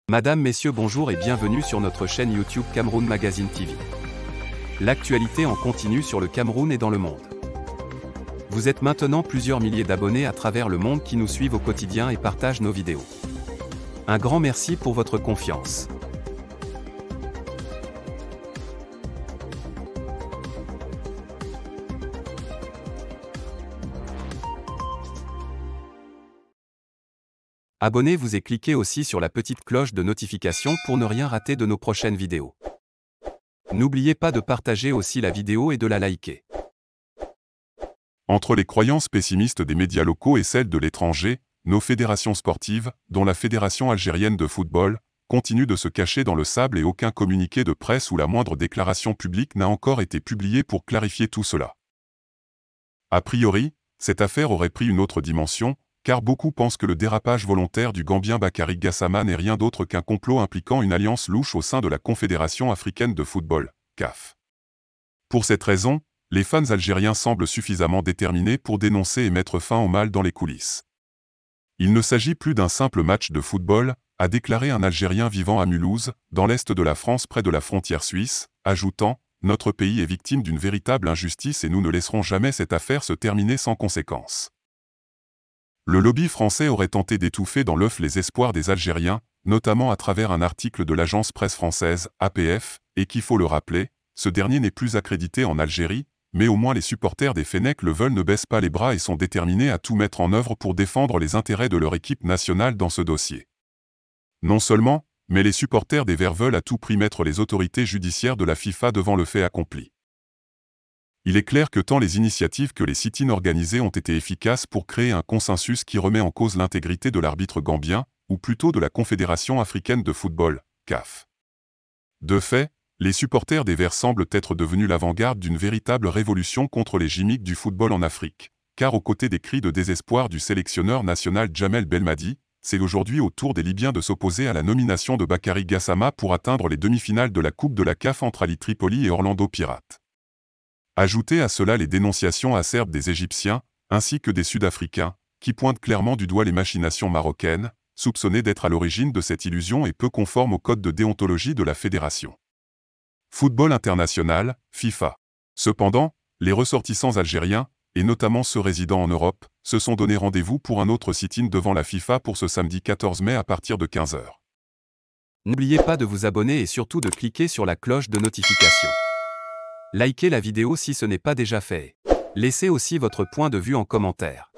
Madame, Messieurs, bonjour et bienvenue sur notre chaîne YouTube Cameroun Magazine TV. L'actualité en continu sur le Cameroun et dans le monde. Vous êtes maintenant plusieurs milliers d'abonnés à travers le monde qui nous suivent au quotidien et partagent nos vidéos. Un grand merci pour votre confiance. Abonnez-vous et cliquez aussi sur la petite cloche de notification pour ne rien rater de nos prochaines vidéos. N'oubliez pas de partager aussi la vidéo et de la liker. Entre les croyances pessimistes des médias locaux et celles de l'étranger, nos fédérations sportives, dont la Fédération algérienne de football, continuent de se cacher dans le sable et aucun communiqué de presse ou la moindre déclaration publique n'a encore été publié pour clarifier tout cela. A priori, cette affaire aurait pris une autre dimension, car beaucoup pensent que le dérapage volontaire du Gambien Bakary Gassama n'est rien d'autre qu'un complot impliquant une alliance louche au sein de la Confédération africaine de football, CAF. Pour cette raison, les fans algériens semblent suffisamment déterminés pour dénoncer et mettre fin au mal dans les coulisses. Il ne s'agit plus d'un simple match de football, a déclaré un Algérien vivant à Mulhouse, dans l'est de la France près de la frontière suisse, ajoutant « Notre pays est victime d'une véritable injustice et nous ne laisserons jamais cette affaire se terminer sans conséquence ». Le lobby français aurait tenté d'étouffer dans l'œuf les espoirs des Algériens, notamment à travers un article de l'agence presse française, APF, et qu'il faut le rappeler, ce dernier n'est plus accrédité en Algérie, mais au moins les supporters des Fennecs le veulent, ne baissent pas les bras et sont déterminés à tout mettre en œuvre pour défendre les intérêts de leur équipe nationale dans ce dossier. Non seulement, mais les supporters des Verts veulent à tout prix mettre les autorités judiciaires de la FIFA devant le fait accompli. Il est clair que tant les initiatives que les sit-ins organisés ont été efficaces pour créer un consensus qui remet en cause l'intégrité de l'arbitre gambien, ou plutôt de la Confédération africaine de football, CAF. De fait, les supporters des Verts semblent être devenus l'avant-garde d'une véritable révolution contre les gimmicks du football en Afrique, car aux côtés des cris de désespoir du sélectionneur national Djamel Belmadi, c'est aujourd'hui au tour des Libyens de s'opposer à la nomination de Bakary Gassama pour atteindre les demi-finales de la Coupe de la CAF entre Ali Tripoli et Orlando Pirates. Ajoutez à cela les dénonciations acerbes des Égyptiens, ainsi que des Sud-Africains, qui pointent clairement du doigt les machinations marocaines, soupçonnées d'être à l'origine de cette illusion et peu conforme au code de déontologie de la Fédération. Football international, FIFA. Cependant, les ressortissants algériens, et notamment ceux résidant en Europe, se sont donné rendez-vous pour un autre sit-in devant la FIFA pour ce samedi 14 mai à partir de 15 h. N'oubliez pas de vous abonner et surtout de cliquer sur la cloche de notification. Likez la vidéo si ce n'est pas déjà fait. Laissez aussi votre point de vue en commentaire.